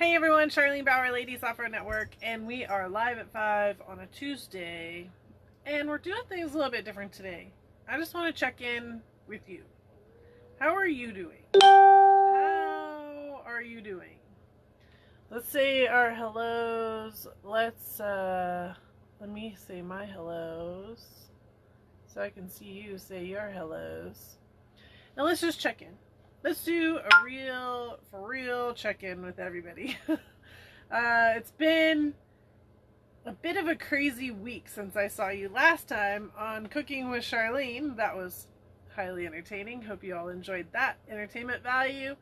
Hey everyone, Charlene Bauer, Ladies Offroad Network, and we are live at 5 on a Tuesday, and we're doing things a little bit different today. I just want to check in with you. How are you doing? How are you doing? Let's say our hellos. Let me say my hellos, so I can see you say your hellos. And let's just check in. Let's do a for real check-in with everybody. It's been a bit of a crazy week since I saw you last time on Cooking with Charlene. That was highly entertaining. Hope you all enjoyed that entertainment value.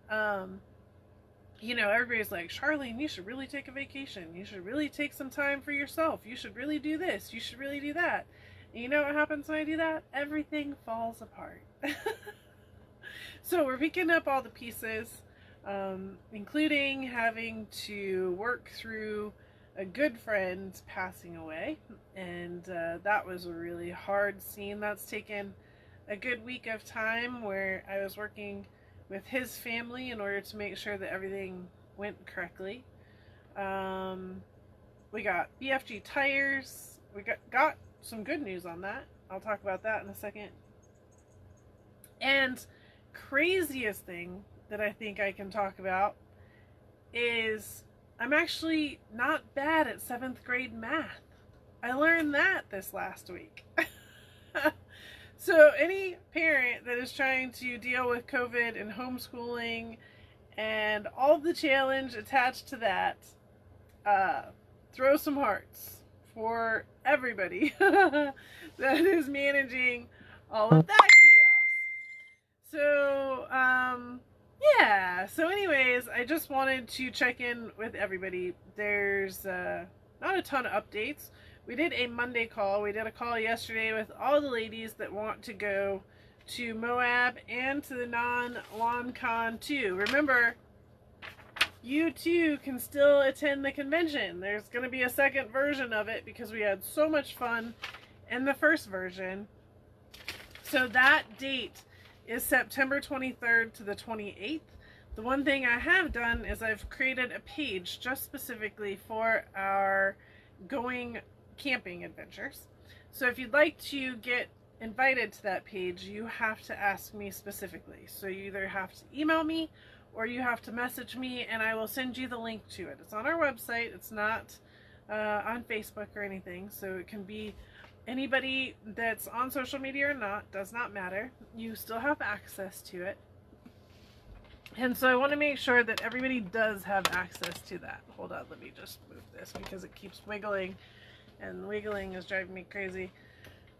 You know, everybody's like, Charlene, you should really take a vacation. You should really take some time for yourself. You should really do this. You should really do that. And you know what happens when I do that? Everything falls apart. So we're picking up all the pieces, including having to work through a good friend passing away. And that was a really hard scene. That's taken a good week of time where I was working with his family in order to make sure that everything went correctly. We got BFG tires. We got some good news on that. I'll talk about that in a second. And craziest thing that I think I can talk about is I'm actually not bad at 7th grade math. I learned that this last week. So any parent that is trying to deal with COVID and homeschooling and all the challenge attached to that, throw some hearts for everybody that is managing all of that chaos. So, yeah. So anyways, I just wanted to check in with everybody. There's not a ton of updates. We did a Monday call. We did a call yesterday with all the ladies that want to go to Moab and to the Non-Lon-Con II. Remember, you too can still attend the convention. There's going to be a second version of it because we had so much fun in the first version. So that date is September 23rd to the 28th. The one thing I have done is I've created a page just specifically for our going camping adventures. So if you'd like to get invited to that page, you have to ask me specifically. So you either have to email me or you have to message me and I will send you the link to it. It's on our website. It's not on Facebook or anything. So it can be anybody that's on social media or not, does not matter. You still have access to it. And so I want to make sure that everybody does have access to that. Hold on, let me just move this because it keeps wiggling. And wiggling is driving me crazy.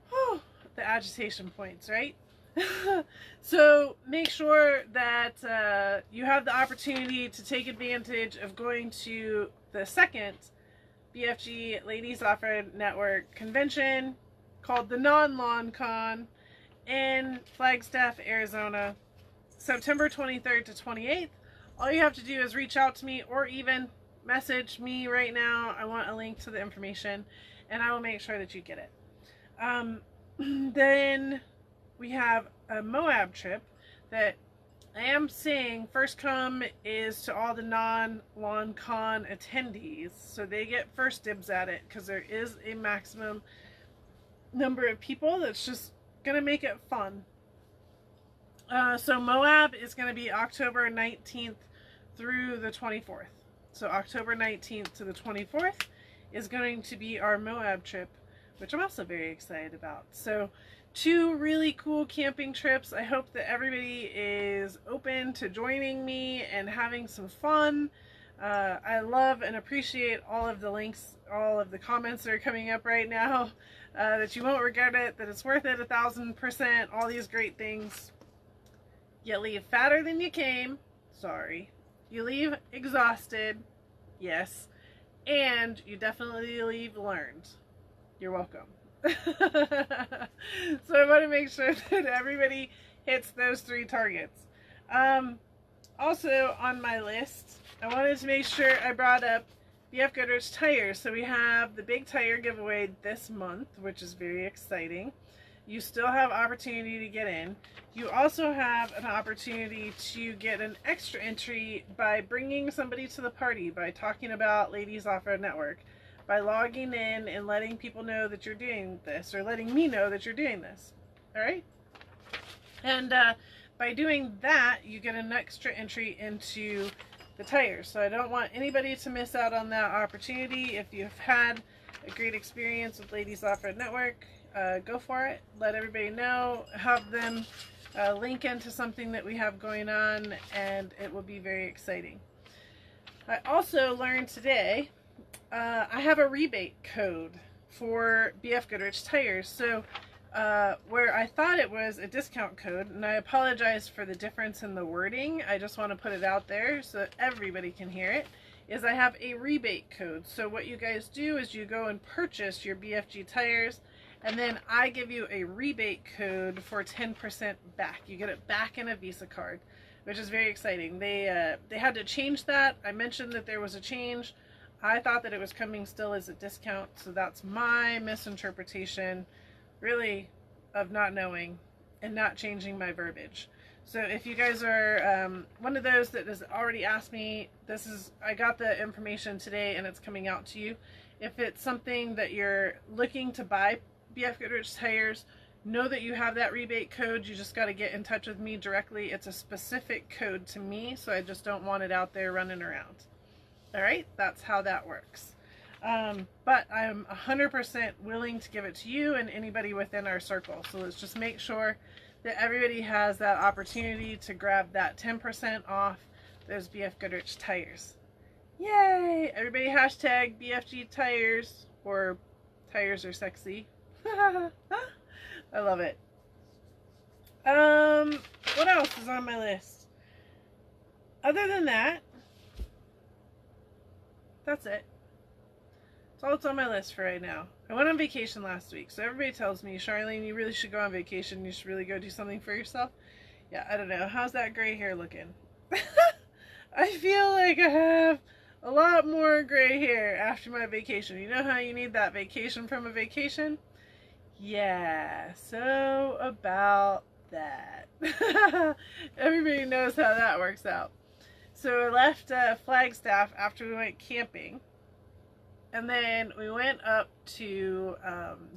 Whew, the agitation points, right? So make sure that you have the opportunity to take advantage of going to the second BFG Ladies Offroad Network convention called the Non-Lon-Con in Flagstaff, Arizona, September 23rd to 28th. All you have to do is reach out to me or even message me right now. I want a link to the information and I will make sure that you get it. Then we have a Moab trip that I am saying first come is to all the Non-Lon-Con attendees. So they get first dibs at it because there is a maximum number of people that's just going to make it fun. So Moab is going to be October 19th through the 24th. So October 19th to the 24th is going to be our Moab trip, which I'm also very excited about. So 2 really cool camping trips. I hope that everybody is open to joining me and having some fun. I love and appreciate all of the links, all of the comments that are coming up right now, that you won't regret it, that it's worth it 1000%, all these great things. You leave fatter than you came. Sorry. You leave exhausted. Yes. And you definitely leave learned. You're welcome. So I want to make sure that everybody hits those 3 targets. Also on my list, I wanted to make sure I brought up BFGoodrich tires. So we have the big tire giveaway this month, which is very exciting. you still have opportunity to get in. You also have an opportunity to get an extra entry by bringing somebody to the party, by talking about Ladies Off-Road Network, by logging in and letting people know that you're doing this, or letting me know that you're doing this. All right? And by doing that, you get an extra entry into the tires. So I don't want anybody to miss out on that opportunity. If you've had a great experience with Ladies Off-Road Network, go for it. Let everybody know. Have them link into something that we have going on, and it will be very exciting. I also learned today I have a rebate code for BFGoodrich tires. So where I thought it was a discount code, and I apologize for the difference in the wording, I just want to put it out there so that everybody can hear it, is I have a rebate code. So what you guys do is you go and purchase your BFG tires, and then I give you a rebate code for 10% back. You get it back in a Visa card, which is very exciting. They had to change that. I mentioned that there was a change. I thought that it was coming still as a discount, so that's my misinterpretation, really, of not knowing and not changing my verbiage. So if you guys are one of those that has already asked me, I got the information today and it's coming out to you. If it's something that you're looking to buy BFGoodrich tires, know that you have that rebate code. You just got to get in touch with me directly. It's a specific code to me, so I just don't want it out there running around. All right, that's how that works. But I'm 100% willing to give it to you and anybody within our circle. So let's just make sure that everybody has that opportunity to grab that 10% off those BFGoodrich tires. Yay! Everybody hashtag BFG tires, or tires are sexy. I love it. What else is on my list? Other than that, that's it. That's all that's on my list for right now. I went on vacation last week, so everybody tells me, Charlene, you really should go on vacation. You should really go do something for yourself. Yeah, I don't know. How's that gray hair looking? I feel like I have a lot more gray hair after my vacation. You know how you need that vacation from a vacation? Yeah, so about that. Everybody knows how that works out. So I left Flagstaff after we went camping, and then we went up to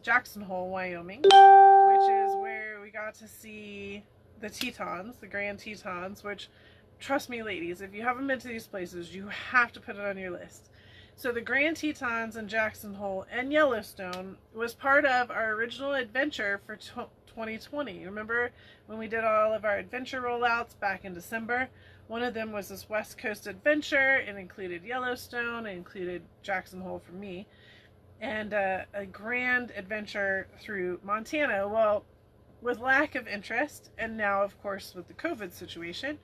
Jackson Hole, Wyoming, which is where we got to see the Tetons, the Grand Tetons, which, trust me ladies, if you haven't been to these places, you have to put it on your list. So the Grand Tetons in Jackson Hole and Yellowstone was part of our original adventure for 2020. Remember when we did all of our adventure rollouts back in December? One of them was this West Coast adventure. It included Yellowstone, it included Jackson Hole for me, and a grand adventure through Montana. Well, with lack of interest, and now of course with the COVID situation,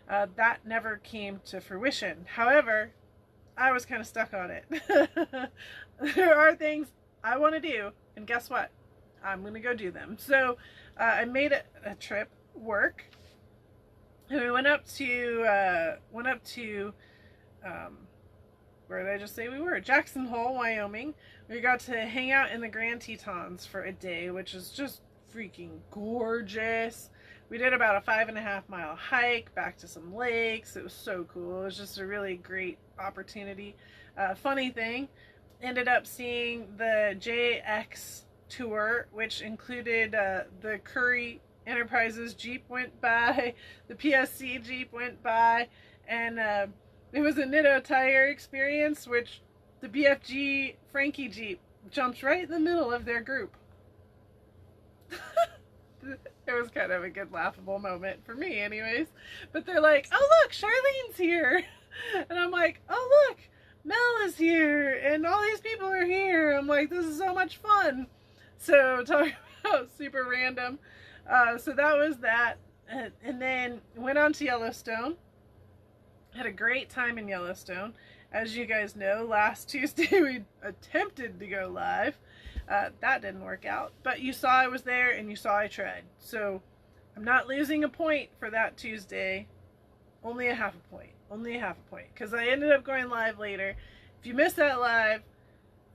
that never came to fruition. However, I was kind of stuck on it. There are things I want to do, and guess what? I'm going to go do them. So I made a trip work, and we went up to where did I just say we were? Jackson Hole, Wyoming. We got to hang out in the Grand Tetons for a day, which is just freaking gorgeous. We did about a 5.5 mile hike back to some lakes. It was so cool. It was just a really great opportunity. Funny thing, ended up seeing the JX tour, which included the Curry Enterprises Jeep went by, the PSC Jeep went by, and it was a Nitto tire experience, which the BFG Frankie Jeep jumps right in the middle of their group. It was kind of a good laughable moment for me anyways. But they're like, oh look, Charlene's here. And I'm like, oh look, Mel is here and all these people are here. I'm like, this is so much fun. So talking about super random. So that was that. And then went on to Yellowstone. Had a great time in Yellowstone. As you guys know, last Tuesday we attempted to go live. That didn't work out, but you saw I was there and you saw I tried. So I'm not losing a point for that Tuesday. Only a half a point. Only a half a point. Because I ended up going live later. If you missed that live,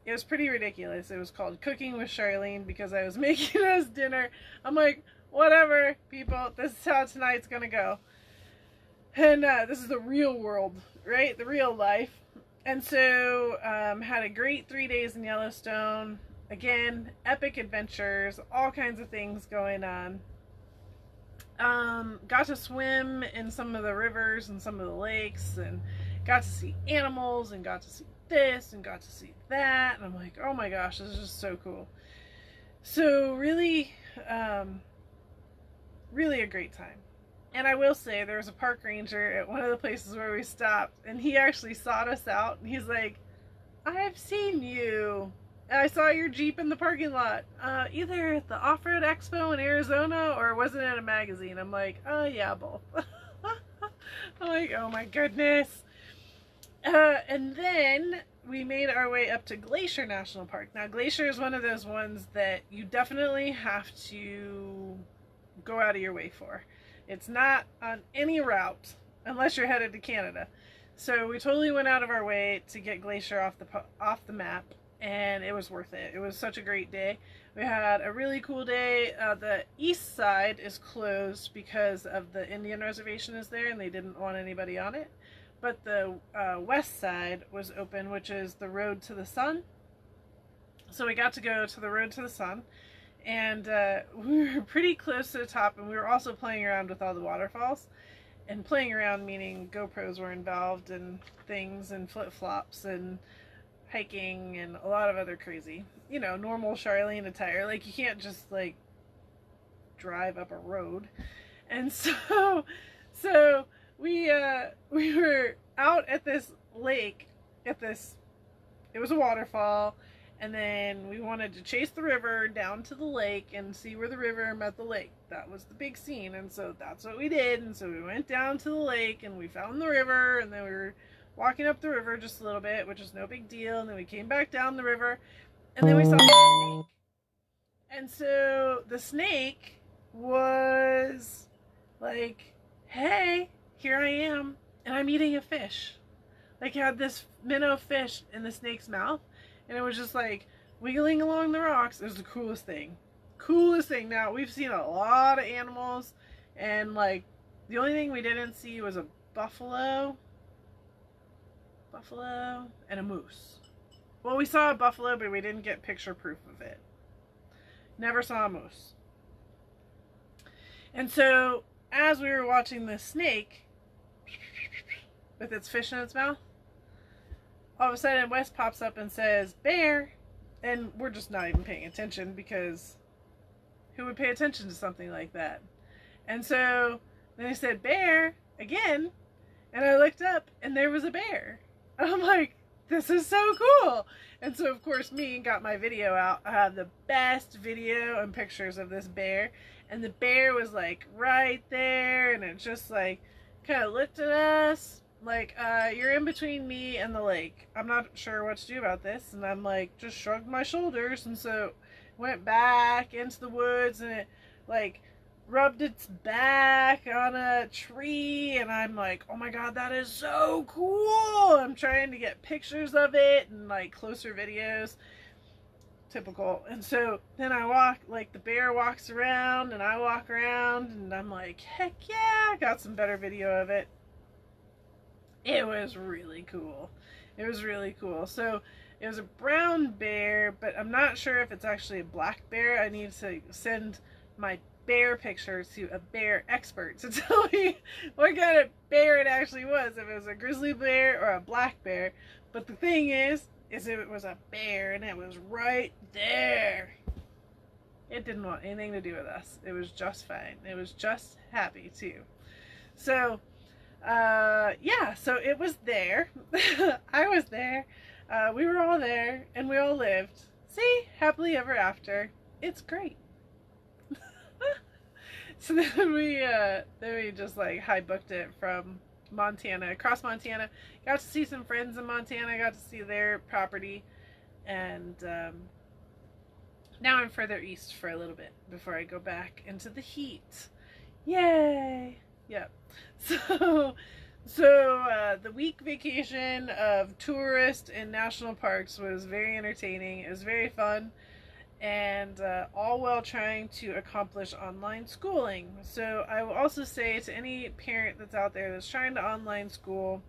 it was pretty ridiculous. It was called Cooking with Charlene because I was making us dinner. I'm like, whatever, people, this is how tonight's gonna go. And this is the real world, right? The real life. And so, had a great 3 days in Yellowstone. Again, epic adventures, all kinds of things going on. Got to swim in some of the rivers and some of the lakes, and got to see animals, and got to see this, and got to see that. And I'm like, oh my gosh, this is just so cool. So really, really a great time. And I will say, there was a park ranger at one of the places where we stopped, and he actually sought us out, and he's like, I've seen you. I saw your Jeep in the parking lot, either at the Offroad Expo in Arizona, or was it in a magazine? I'm like, oh yeah, both. I'm like, oh my goodness. And then we made our way up to Glacier National Park. Now, Glacier is one of those ones that you definitely have to go out of your way for. It's not on any route unless you're headed to Canada. So we totally went out of our way to get Glacier off the map, and it was worth it. It was such a great day. We had a really cool day. The east side is closed because of the Indian reservation is there, and they didn't want anybody on it. But the west side was open, which is the Road to the Sun. So we got to go to the Road to the Sun. And we were pretty close to the top, and we were also playing around with all the waterfalls. And playing around meaning GoPros were involved and things, and flip-flops and hiking and a lot of other crazy, you know, normal Charlene attire. Like, you can't just like drive up a road. And so we were out at this lake, it was a waterfall. And then we wanted to chase the river down to the lake and see where the river met the lake. That was the big scene. And so that's what we did. And so we went down to the lake and we found the river. And then we were walking up the river just a little bit, which is no big deal. And then we came back down the river. And then we saw the snake. And so the snake was like, hey, here I am. And I'm eating a fish. Like, it had this minnow fish in the snake's mouth. And it was just like wiggling along the rocks. It was the coolest thing. Coolest thing. Now, we've seen a lot of animals. And like, the only thing we didn't see was a buffalo. And a moose. Well, we saw a buffalo, but we didn't get picture proof of it. Never saw a moose. And so, as we were watching the snake with its fish in its mouth, all of a sudden Wes pops up and says, bear, and we're just not even paying attention, because who would pay attention to something like that? And so then he said, bear, again, and I looked up and there was a bear. And I'm like, this is so cool. And so of course me got my video out. I have the best video and pictures of this bear, and the bear was like right there, and it just like kind of looked at us like, you're in between me and the lake. I'm not sure what to do about this. And I'm like, just shrugged my shoulders. And so went back into the woods, and it like rubbed its back on a tree. And I'm like, oh my God, that is so cool. I'm trying to get pictures of it and like closer videos. Typical. And so then I walk, like the bear walks around and I walk around, and I'm like, heck yeah, got some better video of it. It was really cool. It was really cool. So it was a brown bear, but I'm not sure if it's actually a black bear. I need to send my bear picture to a bear expert to tell me what kind of bear it actually was, if it was a grizzly bear or a black bear. But the thing is it was a bear, and it was right there. It didn't want anything to do with us. It was just fine. It was just happy too. So yeah, so it was there. I was there. We were all there, and we all lived. See? Happily ever after. It's great. So then we just like high booked it from Montana, across Montana. Got to see some friends in Montana, got to see their property, and now I'm further east for a little bit before I go back into the heat. Yay! Yep. So the week vacation of tourist and national parks was very entertaining. It was very fun, and all while trying to accomplish online schooling. So I will also say to any parent that's out there that's trying to online school,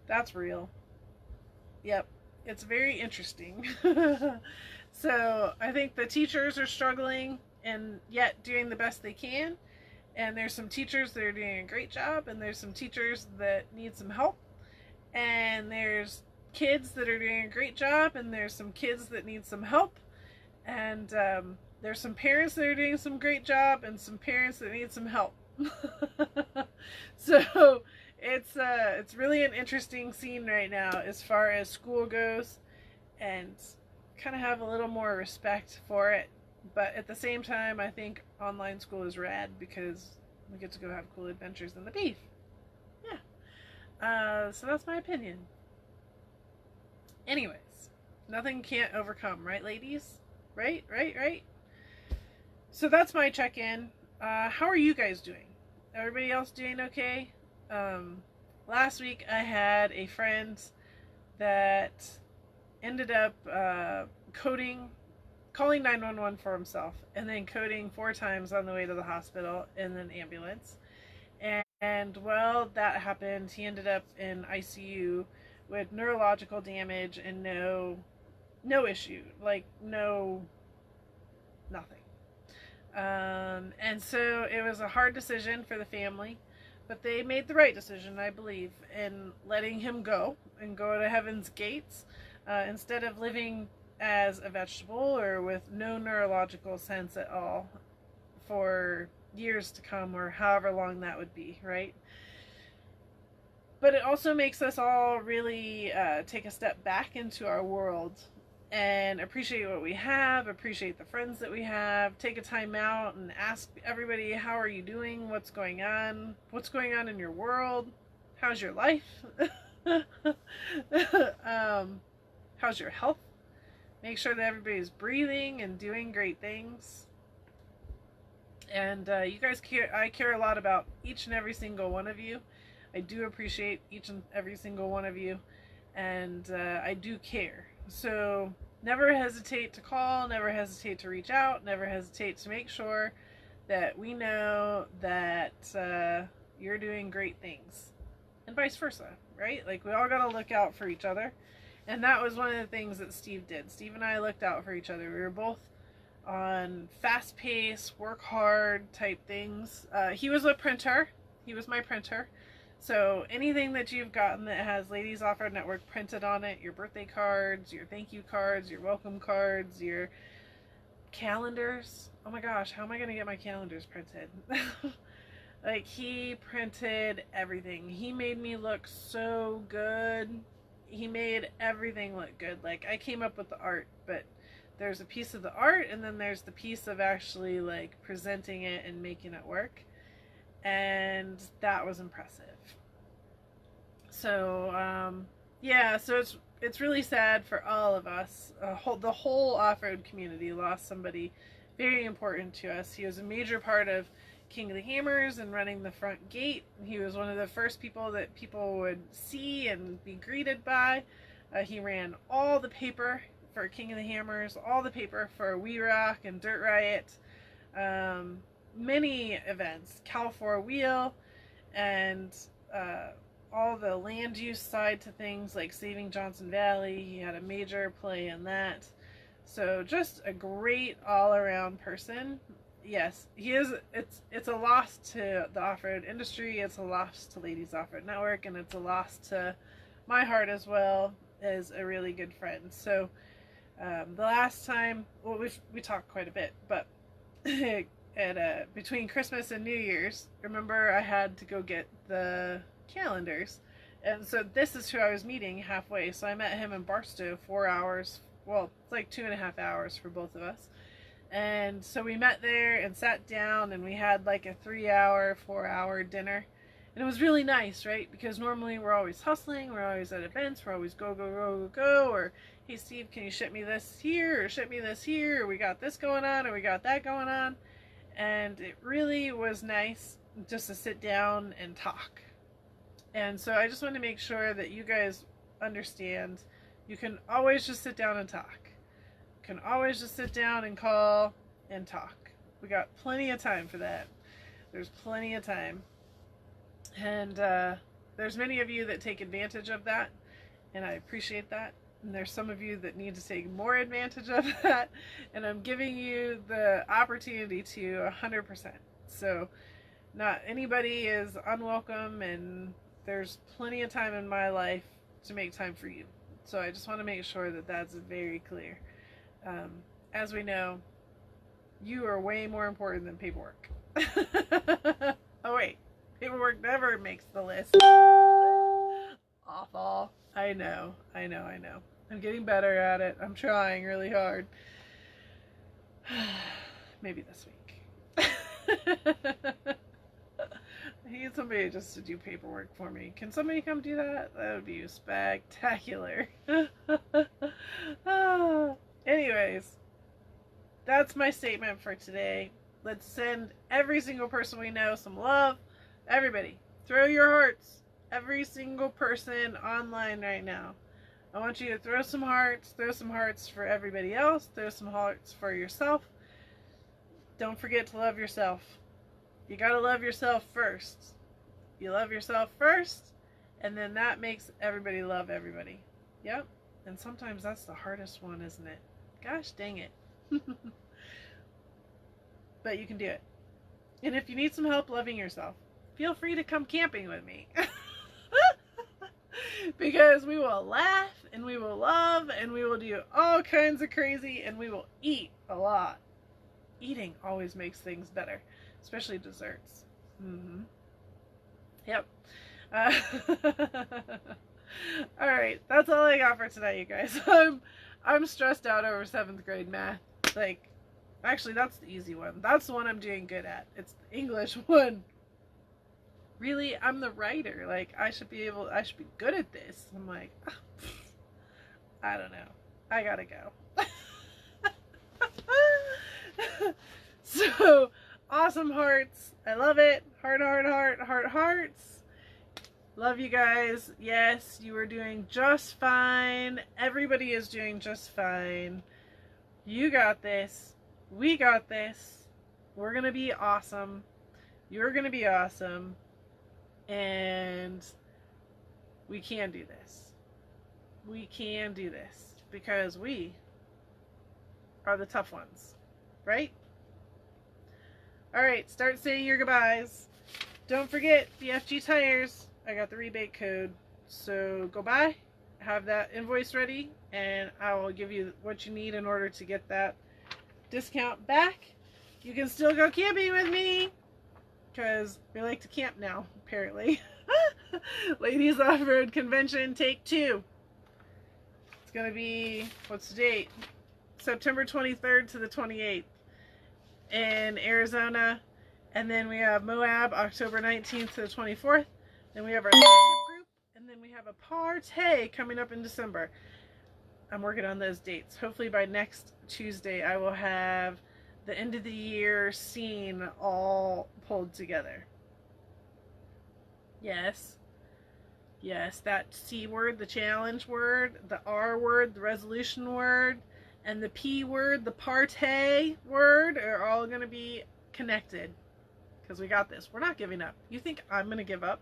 that's real. Yep, it's very interesting. So I think the teachers are struggling and yet doing the best they can. And there's some teachers that are doing a great job, and there's some teachers that need some help. And there's kids that are doing a great job, and there's some kids that need some help. And there's some parents that are doing some great job, and some parents that need some help. So it's really an interesting scene right now as far as school goes, and kind of have a little more respect for it. But at the same time, I think online school is rad because we get to go have cool adventures in the beef. Yeah. So that's my opinion. Anyways, nothing can't overcome, right, ladies? Right. So that's my check-in. How are you guys doing? Everybody else doing okay? Last week I had a friend that ended up calling 911 for himself, and then coding 4 times on the way to the hospital in an ambulance. And well, that happened. He ended up in ICU with neurological damage and no issue, like nothing. And so it was a hard decision for the family, but they made the right decision, I believe, in letting him go and go to heaven's gates, instead of living as a vegetable or with no neurological sense at all for years to come, or however long that would be, right? But it also makes us all really take a step back into our world and appreciate what we have, appreciate the friends that we have, take a time out and ask everybody, how are you doing? What's going on? What's going on in your world? How's your life? How's your health? Make sure that everybody's breathing and doing great things. And you guys care. I care a lot about each and every single one of you. I do appreciate each and every single one of you, and I do care. So never hesitate to call, never hesitate to reach out, never hesitate to make sure that we know that you're doing great things, and vice versa, right? Like, we all got to look out for each other. And that was one of the things that Steve did. Steve and I looked out for each other. We were both on fast pace, work hard type things. He was a printer. He was my printer. So anything that you've gotten that has Ladies Offroad Network printed on it, your birthday cards, your thank you cards, your welcome cards, your calendars. Oh my gosh, how am I going to get my calendars printed? Like, he printed everything. He made me look so good. He made everything look good. Like, I came up with the art, but there's a piece of the art, and then there's the piece of actually, like, presenting it and making it work. And that was impressive. So, yeah, so it's really sad for all of us. The whole off-road community lost somebody very important to us. He was a major part of King of the Hammers and running the front gate. He was one of the first people that people would see and be greeted by. He ran all the paper for King of the Hammers, all the paper for We Rock and Dirt Riot, many events, Cal 4 Wheel, and all the land use side to things like Saving Johnson Valley. He had a major play in that. So just a great all-around person. Yes, he is. It's a loss to the off-road industry. It's a loss to Ladies Offroad Network, and it's a loss to my heart as well as a really good friend. So the last time, well, we talked quite a bit, but at between Christmas and New Year's, remember, I had to go get the calendars, and so this is who I was meeting halfway. So I met him in Barstow, 4 hours. Well, it's like 2.5 hours for both of us. And so we met there and sat down, and we had like a 3-hour, 4-hour dinner. And it was really nice, right? Because normally we're always hustling, we're always at events, we're always go, or hey Steve, can you ship me this here, or ship me this here, or we got this going on, or we got that going on. And it really was nice just to sit down and talk. And so I just want to make sure that you guys understand you can always just sit down and talk. You can always just sit down and call and talk. We got plenty of time for that. There's plenty of time. And there's many of you that take advantage of that, and I appreciate that. And there's some of you that need to take more advantage of that, and I'm giving you the opportunity to 100%. So not anybody is unwelcome, and there's plenty of time in my life to make time for you. So I just want to make sure that that's very clear. As we know, you are way more important than paperwork. Oh wait, paperwork never makes the list. Awful. I know. I'm getting better at it. I'm trying really hard. Maybe this week. I need somebody just to do paperwork for me. Can somebody come do that? That would be spectacular. Anyways, that's my statement for today. Let's send every single person we know some love. Everybody, throw your hearts. Every single person online right now. I want you to throw some hearts for everybody else, throw some hearts for yourself. Don't forget to love yourself. You gotta love yourself first. You love yourself first, and then that makes everybody love everybody. Yep, and sometimes that's the hardest one, isn't it? Gosh dang it. But you can do it. And if you need some help loving yourself, feel free to come camping with me. Because we will laugh, and we will love, and we will do all kinds of crazy, and we will eat a lot. Eating always makes things better, especially desserts. Yep. Alright, that's all I got for tonight, you guys. I'm stressed out over 7th grade math. Like, actually, that's the easy one. That's the one I'm doing good at. It's the English one. Really, I'm the writer. Like, I should be good at this. I'm like, oh, I don't know. I gotta go. So, awesome hearts. I love it. Hearts. Love you guys. Yes, you are doing just fine. Everybody is doing just fine. You got this. We got this. We're gonna be awesome. You're gonna be awesome. And we can do this. We can do this because we are the tough ones, right? All right, start saying your goodbyes. Don't forget BFG tires. I got the rebate code, so go buy, have that invoice ready, and I will give you what you need in order to get that discount back. You can still go camping with me, because we like to camp now, apparently. Ladies Off-Road Convention, take 2. It's going to be, what's the date? September 23rd to the 28th in Arizona. And then we have Moab, October 19th to the 24th. Then we have our leadership group. And then we have a party coming up in December. I'm working on those dates. Hopefully by next Tuesday I will have the end of the year scene all pulled together. Yes, that C word, the challenge word, the R word, the resolution word, and the P word, the party word, are all going to be connected. Because we got this. We're not giving up. You think I'm going to give up?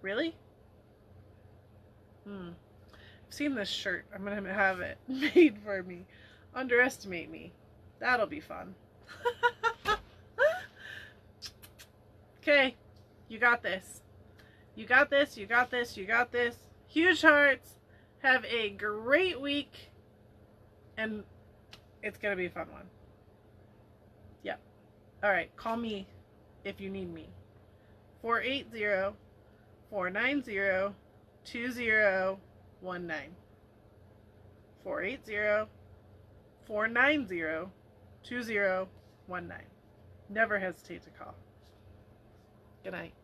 Really? I've seen this shirt. I'm going to have it made for me. Underestimate me. That'll be fun. Okay, you got this. You got this, you got this, you got this. Huge hearts. Have a great week. And it's going to be a fun one. Yeah. Alright, call me if you need me. 480-490-2019. 480-490-2019. Never hesitate to call. Good night.